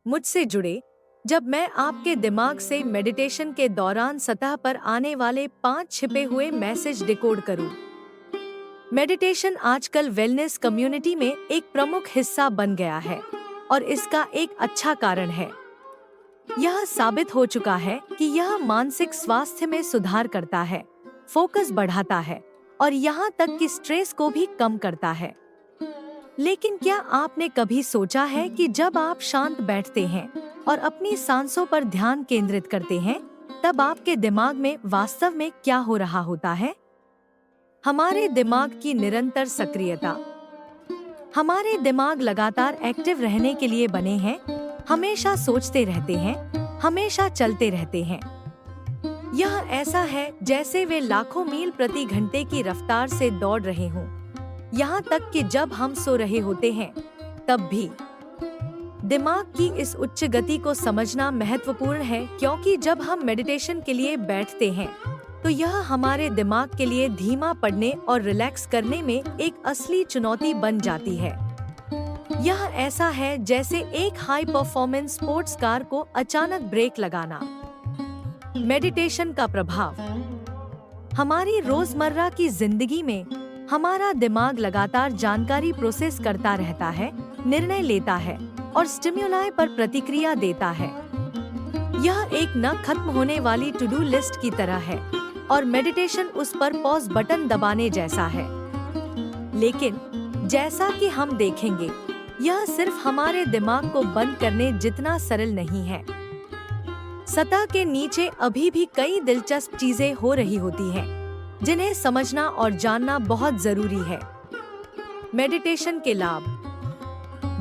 मुझसे जुड़े जब मैं आपके दिमाग से मेडिटेशन के दौरान सतह पर आने वाले 5 छिपे हुए मैसेज डिकोड करूं। मेडिटेशन आजकल वेलनेस कम्युनिटी में एक प्रमुख हिस्सा बन गया है और इसका एक अच्छा कारण है। यह साबित हो चुका है कि यह मानसिक स्वास्थ्य में सुधार करता है, फोकस बढ़ाता है और यहाँ तक कि स्ट्रेस को भी कम करता है। लेकिन क्या आपने कभी सोचा है कि जब आप शांत बैठते हैं और अपनी सांसों पर ध्यान केंद्रित करते हैं, तब आपके दिमाग में वास्तव में क्या हो रहा होता है? हमारे दिमाग की निरंतर सक्रियता। हमारे दिमाग लगातार एक्टिव रहने के लिए बने हैं, हमेशा सोचते रहते हैं, हमेशा चलते रहते हैं। यह ऐसा है जैसे वे लाखों मील प्रति घंटे की रफ्तार से दौड़ रहे हों। यहाँ तक कि जब हम सो रहे होते हैं, तब भी। दिमाग की इस उच्च गति को समझना महत्वपूर्ण है क्योंकि जब हम मेडिटेशन के लिए बैठते हैं, तो यह हमारे दिमाग के लिए धीमा पड़ने और रिलैक्स करने में एक असली चुनौती बन जाती है। यह ऐसा है जैसे एक हाई परफॉर्मेंस स्पोर्ट्स कार को अचानक ब्रेक लगाना। मेडिटेशन का प्रभाव। हमारी रोजमर्रा की जिंदगी में हमारा दिमाग लगातार जानकारी प्रोसेस करता रहता है, निर्णय लेता है और स्टिम्युलाई पर प्रतिक्रिया देता है। यह एक न खत्म होने वाली टू डू लिस्ट की तरह है और मेडिटेशन उस पर पॉज बटन दबाने जैसा है। लेकिन जैसा कि हम देखेंगे, यह सिर्फ हमारे दिमाग को बंद करने जितना सरल नहीं है। सतह के नीचे अभी भी कई दिलचस्प चीजें हो रही होती हैं, जिन्हें समझना और जानना बहुत जरूरी है। मेडिटेशन के लाभ।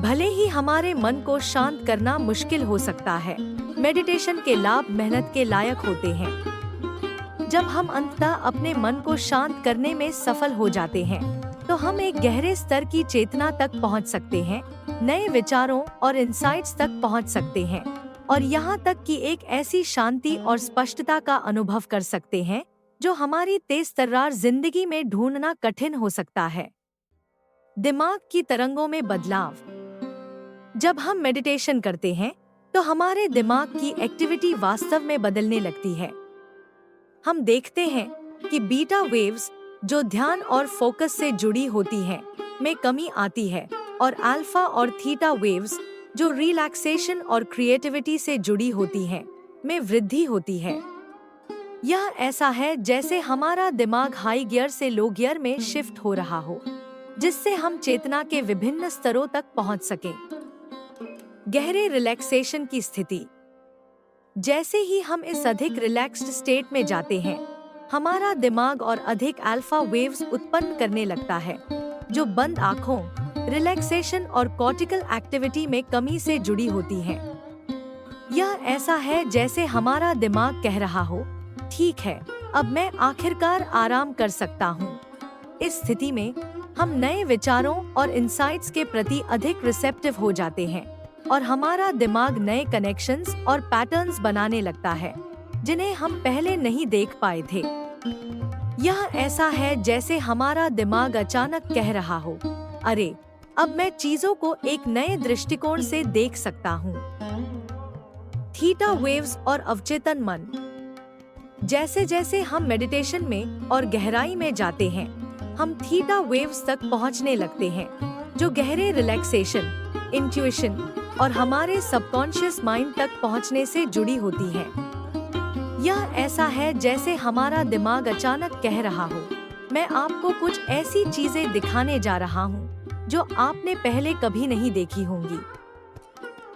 भले ही हमारे मन को शांत करना मुश्किल हो सकता है, मेडिटेशन के लाभ मेहनत के लायक होते हैं। जब हम अंततः अपने मन को शांत करने में सफल हो जाते हैं, तो हम एक गहरे स्तर की चेतना तक पहुंच सकते हैं, नए विचारों और इंसाइट्स तक पहुंच सकते हैं और यहाँ तक कि एक ऐसी शांति और स्पष्टता का अनुभव कर सकते हैं जो हमारी तेज-तर्रार जिंदगी में ढूंढना कठिन हो सकता है। दिमाग की तरंगों में बदलाव। जब हम मेडिटेशन करते हैं, तो हमारे दिमाग की एक्टिविटी वास्तव में बदलने लगती है। हम देखते हैं कि बीटा वेव्स, जो ध्यान और फोकस से जुड़ी होती हैं, में कमी आती है और अल्फा और थीटा वेव्स, जो रिलैक्सेशन और क्रिएटिविटी से जुड़ी होती हैं, में वृद्धि होती है। यह ऐसा है जैसे हमारा दिमाग हाई गियर से लो गियर में शिफ्ट हो रहा हो, जिससे हम चेतना के विभिन्न स्तरों तक पहुंच सकें। गहरे रिलैक्सेशन की स्थिति। जैसे ही हम इस अधिक रिलैक्स्ड स्टेट में जाते हैं, हमारा दिमाग और अधिक अल्फा वेव्स उत्पन्न करने लगता है, जो बंद आँखों, रिलैक्सेशन और कॉर्टिकल एक्टिविटी में कमी से जुड़ी होती हैं। यह ऐसा है जैसे हमारा दिमाग कह रहा हो, ठीक है, अब मैं आखिरकार आराम कर सकता हूँ। इस स्थिति में हम नए विचारों और इंसाइट्स के प्रति अधिक रिसेप्टिव हो जाते हैं और हमारा दिमाग नए कनेक्शंस और पैटर्न्स बनाने लगता है, जिन्हें हम पहले नहीं देख पाए थे। यह ऐसा है जैसे हमारा दिमाग अचानक कह रहा हो, अरे, अब मैं चीजों को एक नए दृष्टिकोण से देख सकता हूँ। थीटा वेव्स और अवचेतन मन। जैसे जैसे हम मेडिटेशन में और गहराई में जाते हैं, हम थीटा वेव्स तक पहुंचने लगते हैं, जो गहरे रिलैक्सेशन, इंट्यूशन और हमारे सबकॉन्शियस माइंड तक पहुंचने से जुड़ी होती हैं। यह ऐसा है जैसे हमारा दिमाग अचानक कह रहा हो, मैं आपको कुछ ऐसी चीजें दिखाने जा रहा हूँ जो आपने पहले कभी नहीं देखी होंगी।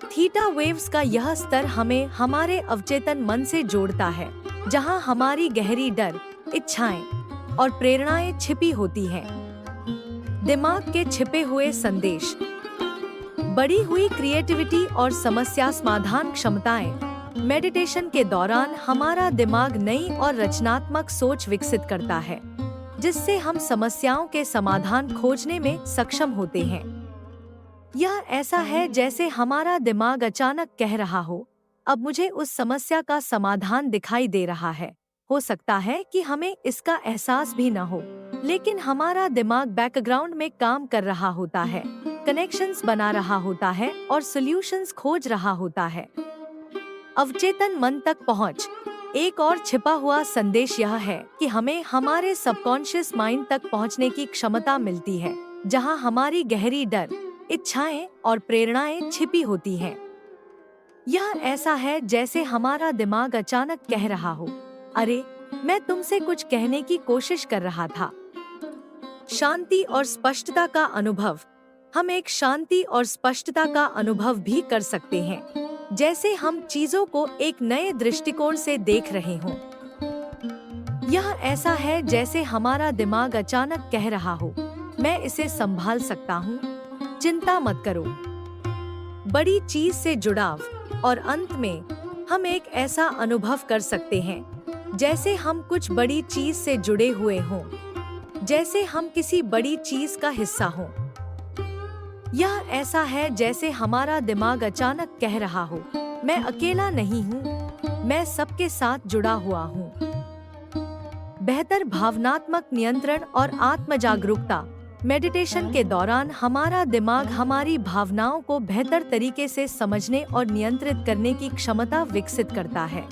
थीटा वेव्स का यह स्तर हमें हमारे अवचेतन मन से जोड़ता है, जहां हमारी गहरी डर, इच्छाएं और प्रेरणाएं छिपी होती हैं। दिमाग के छिपे हुए संदेश। बढ़ी हुई क्रिएटिविटी और समस्या समाधान क्षमताएं। मेडिटेशन के दौरान हमारा दिमाग नई और रचनात्मक सोच विकसित करता है, जिससे हम समस्याओं के समाधान खोजने में सक्षम होते हैं। यह ऐसा है जैसे हमारा दिमाग अचानक कह रहा हो, अब मुझे उस समस्या का समाधान दिखाई दे रहा है। हो सकता है कि हमें इसका एहसास भी न हो, लेकिन हमारा दिमाग बैकग्राउंड में काम कर रहा होता है। कनेक्शंस बना रहा होता है और सॉल्यूशंस खोज रहा होता है। अवचेतन मन तक पहुंच। एक और छिपा हुआ संदेश यह है कि हमें हमारे सबकॉन्शियस माइंड तक पहुंचने की क्षमता मिलती है, जहां हमारी गहरी डर, इच्छाएं और प्रेरणाएं छिपी होती हैं। यह ऐसा है जैसे हमारा दिमाग अचानक कह रहा हो, अरे मैं तुमसे कुछ कहने की कोशिश कर रहा था। शांति और स्पष्टता का अनुभव। हम एक शांति और स्पष्टता का अनुभव भी कर सकते हैं, जैसे हम चीजों को एक नए दृष्टिकोण से देख रहे हों। यह ऐसा है जैसे हमारा दिमाग अचानक कह रहा हो, मैं इसे संभाल सकता हूँ, चिंता मत करो। बड़ी चीज से जुड़ाव। और अंत में हम एक ऐसा अनुभव कर सकते हैं जैसे हम कुछ बड़ी चीज से जुड़े हुए हों, जैसे हम किसी बड़ी चीज का हिस्सा हों। यह ऐसा है जैसे हमारा दिमाग अचानक कह रहा हो, मैं अकेला नहीं हूँ, मैं सबके साथ जुड़ा हुआ हूँ। बेहतर भावनात्मक नियंत्रण और आत्म जागरूकता। मेडिटेशन के दौरान हमारा दिमाग हमारी भावनाओं को बेहतर तरीके से समझने और नियंत्रित करने की क्षमता विकसित करता है।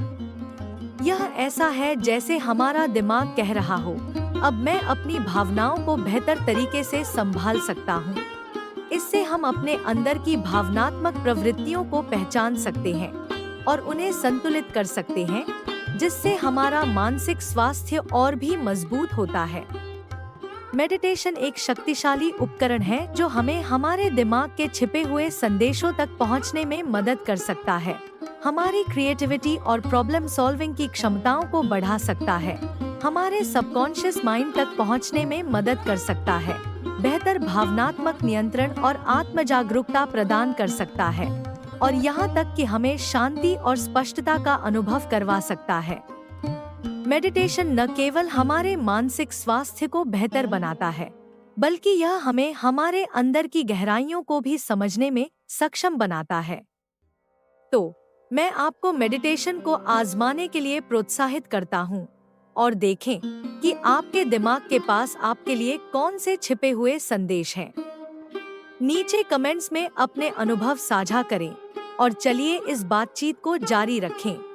यह ऐसा है जैसे हमारा दिमाग कह रहा हो, अब मैं अपनी भावनाओं को बेहतर तरीके से संभाल सकता हूँ। इससे हम अपने अंदर की भावनात्मक प्रवृत्तियों को पहचान सकते हैं और उन्हें संतुलित कर सकते हैं, जिससे हमारा मानसिक स्वास्थ्य और भी मजबूत होता है। मेडिटेशन एक शक्तिशाली उपकरण है जो हमें हमारे दिमाग के छिपे हुए संदेशों तक पहुंचने में मदद कर सकता है, हमारी क्रिएटिविटी और प्रॉब्लम सॉल्विंग की क्षमताओं को बढ़ा सकता है, हमारे सबकॉन्शियस माइंड तक पहुंचने में मदद कर सकता है, बेहतर भावनात्मक नियंत्रण और आत्म जागरूकता प्रदान कर सकता है, और यहाँ तक कि हमें शांति और स्पष्टता का अनुभव करवा सकता है। मेडिटेशन न केवल हमारे मानसिक स्वास्थ्य को बेहतर बनाता है, बल्कि यह हमें हमारे अंदर की गहराइयों को भी समझने में सक्षम बनाता है। तो मैं आपको मेडिटेशन को आजमाने के लिए प्रोत्साहित करता हूँ और देखें कि आपके दिमाग के पास आपके लिए कौन से छिपे हुए संदेश हैं। नीचे कमेंट्स में अपने अनुभव साझा करें और चलिए इस बातचीत को जारी रखें।